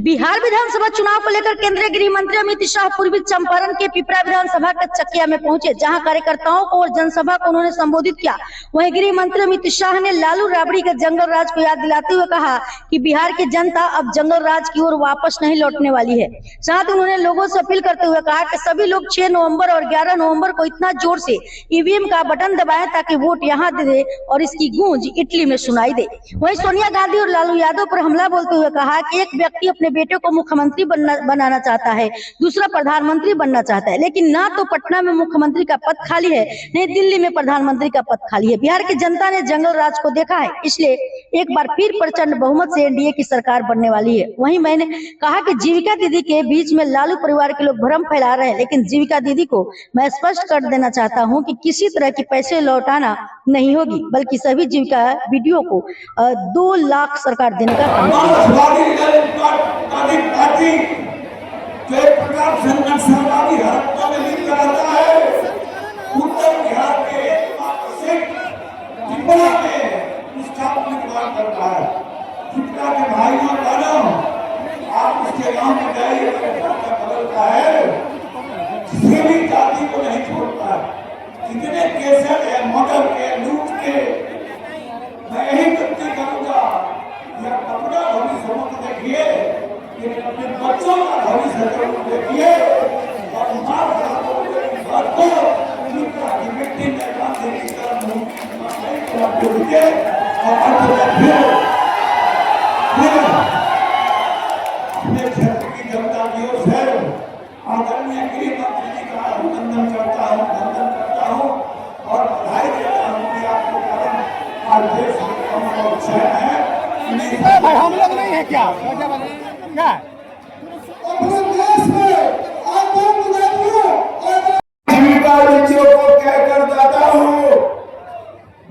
बिहार विधानसभा चुनाव को लेकर केंद्रीय गृह मंत्री अमित शाह पूर्वी चंपारण के पिपरा विधानसभा के चकिया में पहुंचे, जहां कार्यकर्ताओं को और जनसभा को उन्होंने संबोधित किया। वहीं गृह मंत्री अमित शाह ने लालू राबड़ी के जंगल राज को याद दिलाते हुए कहा कि बिहार की जनता अब जंगल राज की ओर वापस नहीं लौटने वाली है। साथ ही उन्होंने लोगों से अपील करते हुए कहा कि सभी लोग 6 नवंबर और 11 नवंबर को इतना जोर से ईवीएम का बटन दबाएं ताकि वोट यहां दे दे और इसकी गूंज इटली में सुनाई दे। वहीं सोनिया गांधी और लालू यादव पर हमला बोलते हुए कहा कि एक व्यक्ति अपने बेटे को मुख्यमंत्री बनाना चाहता है, दूसरा प्रधानमंत्री बनना चाहता है, लेकिन ना तो पटना में मुख्यमंत्री का पद खाली है, नहीं दिल्ली में प्रधानमंत्री का पद खाली है। बिहार की जनता ने जंगल राज को देखा है, इसलिए एक बार फिर प्रचंड बहुमत से एनडीए की सरकार बनने वाली है। वहीं मैंने कहा कि जीविका दीदी के बीच में लालू परिवार के लोग भ्रम फैला रहे हैं, लेकिन जीविका दीदी को मैं स्पष्ट कर देना चाहता हूं कि किसी तरह की पैसे लौटाना नहीं होगी, बल्कि सभी जीविका वीडियो को 2 लाख सरकार देने का काम जाति को नहीं छोड़ता है। कितने केसेस है मर्डर के, लूट के। मैं यही विनती करूंगा, यह अपना भविष्य मत देखिए, लेकिन अपने बच्चों का भविष्य जरूर देखिए और मां बाप को मिट्टी में गांधी की तरह मुझे अपने क्षेत्र की जनता की ओर से आदरणीय गृह मंत्री जी का अभिनंदन करता हूँ और बधाई देता हूँ कि आपको कारण आज देश में अच्छा है। भाई हम लोग नहीं है क्या जीविका बच्चों को कहकर जाता हूँ,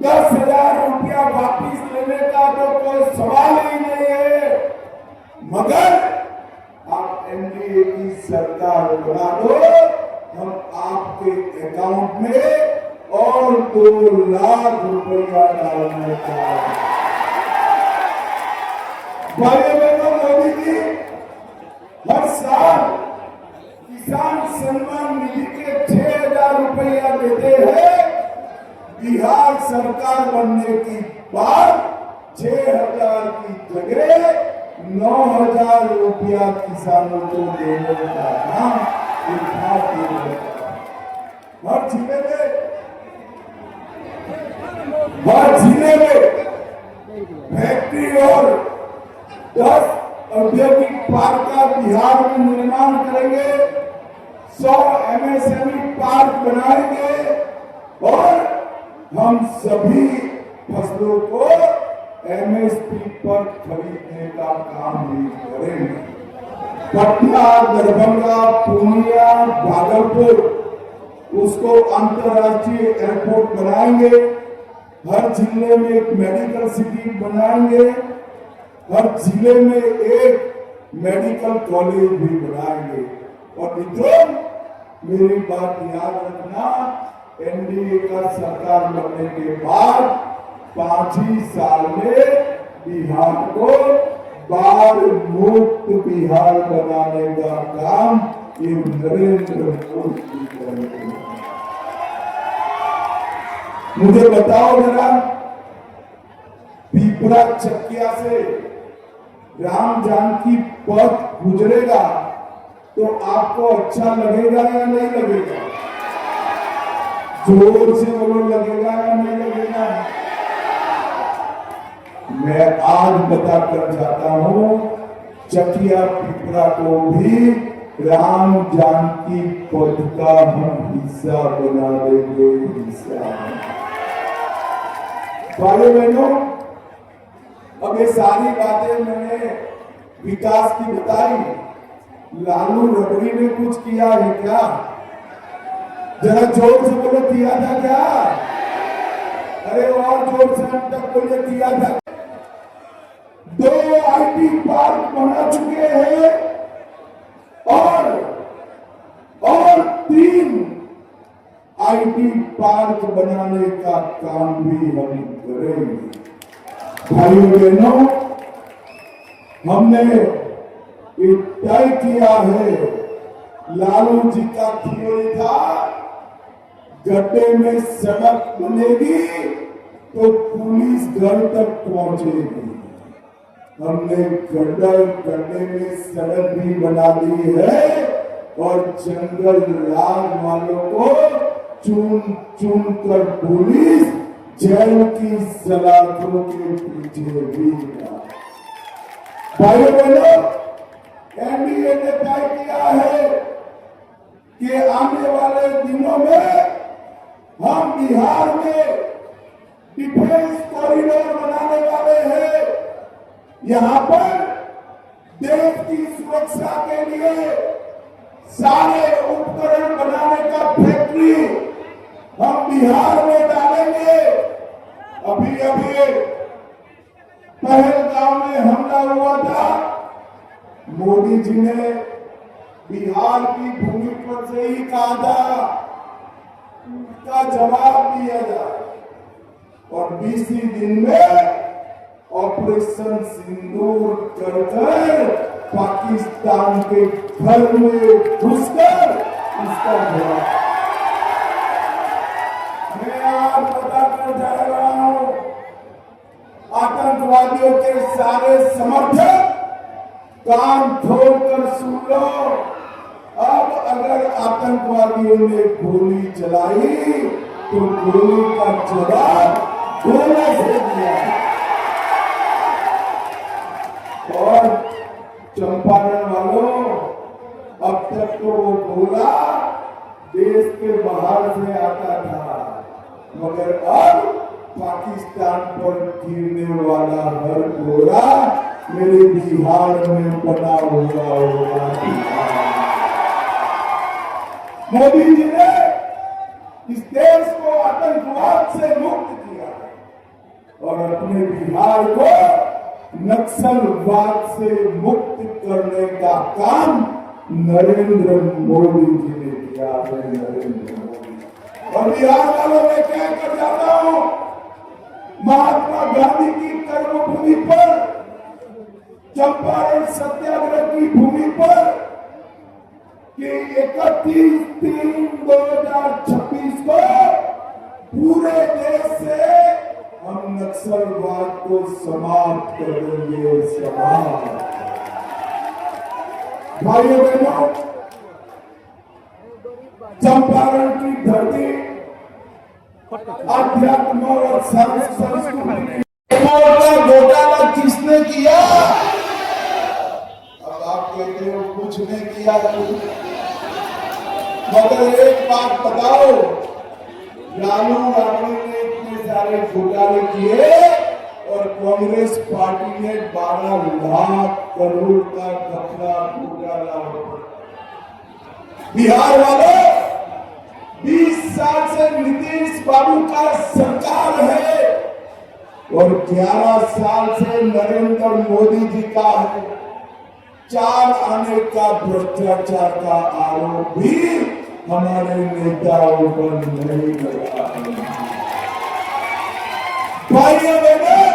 10,000 रुपया वापिस लेने का तो कोई सवाल ही नहीं है, मगर आप एनडीए की सरकार बना दो, हम आपके अकाउंट में और 2 लाख रुपया डालने का। भाइयों बहनों, मोदी जी हर साल किसान सम्मान निधि के 6,000 रुपया देते हैं। बिहार सरकार बनने की बाद 6,000 की जगह 9,000 रुपया किसानों को देने का काम हर जिले में फैक्ट्री और 10 औद्योगिक पार्क का बिहार में निर्माण करेंगे, 100 MSME पार्क बनाएंगे और हम सभी फसलों को MSP पर खरीदने का काम भी करेंगे। पटना, दरभंगा, पूर्णिया, भागलपुर उसको अंतर्राष्ट्रीय एयरपोर्ट बनाएंगे, हर जिले में एक मेडिकल सिटी बनाएंगे, हर जिले में एक मेडिकल कॉलेज भी बनाएंगे। और मित्रों, मेरी बात याद रखना, एनडीए का सरकार बनने के बाद 5 ही साल में बिहार को बाढ़ मुक्त बिहार बनाने का काम ये नरेंद्र मोदी करेंगे। मुझे बताओ जरा, पिपरा चकिया से राम जानकी पथ गुजरेगा तो आपको अच्छा लगेगा या नहीं लगेगा? जोर से बोलो, लगेगा या नहीं लगेगा? मैं आज बताकर जाता हूँ, चकिया पिपरा को भी राम जानकी पथ का हम हिस्सा बना देंगे। भाइयों बहनों, अब ये सारी बातें मैंने विकास की बताई, लालू रबड़ी ने कुछ किया है क्या? जरा जोर से बोलो, किया था क्या? अरे और जोर से हम तक बोले, किया था। 2 IT पार्क बना चुके हैं और 3 IT पार्क बनाने का काम भी हम करेंगे। भाइयों बहनों, हमने ये तय किया है। लालू जी का थियोरी था गड्ढे में सड़क बनेगी तो पुलिस घर तक पहुंचेगी। हमने गड्ढे में सड़क भी बना दी है और जंगल राज वालों को चुन चुन कर पुलिस जेल की सलाखों के पीछे भी। भाइयों बहनों, एनडीए ने तय किया है कि आने वाले दिनों में हम बिहार में डिफेंस कॉरिडोर बनाने वाले हैं। यहाँ पर देश की सुरक्षा के लिए सारे उपकरण बनाने का फैक्ट्री हम बिहार में डालेंगे। अभी पहलगाम में हमला हुआ था, मोदी जी ने बिहार की भूमि पर से ही कहा था का जवाब दिया जाए और 20 ही दिन में ऑपरेशन सिंदूर कर पाकिस्तान के घर में घुसकर उसका जवाब। मैं आज बता कर जा रहा हूं, आतंकवादियों के सारे समर्थक कान खोलकर सुन लो। अब अगर आतंकवादियों ने गोली चलाई तो गोली का जवाब गोले से दिया। और चंपारण वालों, अब तक तो वो गोला देश के बाहर से आता था, मगर अब पाकिस्तान पर गिरने वाला हर गोला मेरे बिहार में बना हुआ होगा। मोदी जी ने इस देश को आतंकवाद से मुक्त किया और अपने बिहार को नक्सलवाद से मुक्त करने का काम नरेंद्र मोदी जी ने किया है। नरेंद्र मोदी और बिहार वालों में क्या कर जाता हूं, महात्मा गांधी की कर्मभूमि पर, चंपारण सत्याग्रह की भूमि पर कि 31/3/2026 को पूरे देश से हम नक्सलवाद को समाप्त कर देंगे। समाप्त। भाइयों बहनों, चंपारण की धरती अध्यात्म और संस्कृति का घोटाला किसने किया? अब आप कहते हो कुछ नहीं किया, मगर एक बात बताओ, लालू राबड़ी ने इतने सारे घोटाले किए और कांग्रेस पार्टी ने 12 लाख करोड़ का घपला घोटाला। बिहार वालों, 20 साल से नीतीश बाबू का सरकार है और 11 साल से नरेंद्र मोदी जी का है। 4 आने का भ्रष्टाचार का आरोप भी हमारे नेताओं पर नहीं लगा। भाइयों बहनों,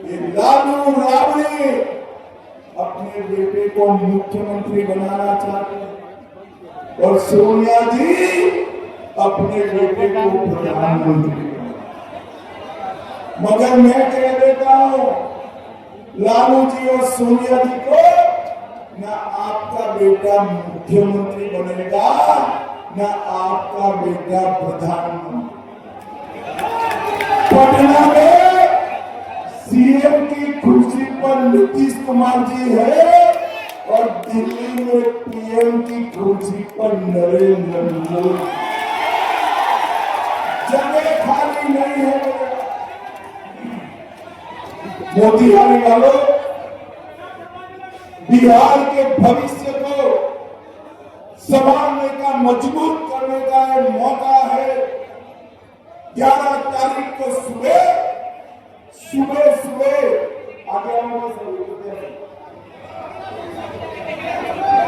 ये लालू राबड़ी अपने बेटे को मुख्यमंत्री बनाना चाहते हैं और सोनिया जी अपने बेटे को प्रधानमंत्री। मगर मैं कह देता हूं, लालू जी और सोनिया जी को ना आपका बेटा मुख्यमंत्री बनेगा, ना आपका बेटा प्रधानमंत्री। पटना में सीएम की कुर्सी पर नीतीश कुमार जी है और दिल्ली में पीएम की कुर्सी पर नरेंद्र मोदी। जगह खाली नहीं है। मोदी आने वालों, बिहार के भविष्य को संभालने का, मजबूत करने का एक मौका है। 11 तारीख को सुबह आगे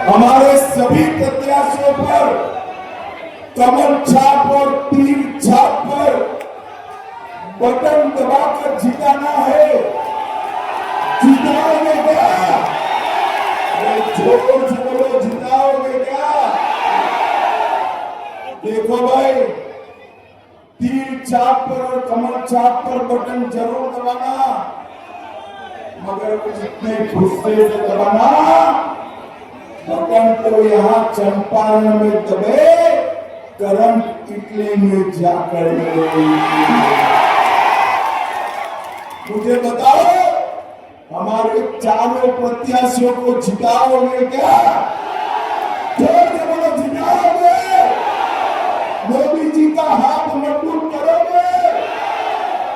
हमारे सभी प्रत्याशियों पर कमल छाप और तीर छाप पर बटन दबाकर जिताना है। जिताएंगे क्या? जोर से बोलो, जिताओगे क्या? देखो भाई, तीर चाप पर और कमर चाप पर बटन जरूर दबाना, मगर जितने गुस्से से दबाना बटन तो यहाँ चंपारण में दबे, करंट इटली में जाकर मिले। मुझे बताओ, हमारे चारों प्रत्याशियों को जिताओगे क्या? जोर से बोलो, जिताओगे? मोदी जी का हाथ मजबूत करोगे?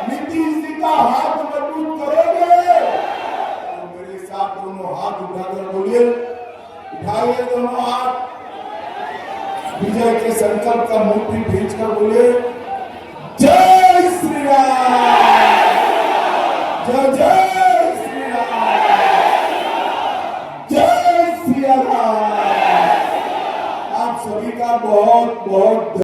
नीतीश जी का हाथ मजबूत करोगे? तो मेरे साथ दोनों हाथ उठाकर बोलिए, उठाइए दोनों हाथ, विजय के संकल्प का मुट्ठी भींचकर बोलिए, जय श्री राम, जय जय श्री राम, जय श्री राम। आप सभी का बहुत बहुत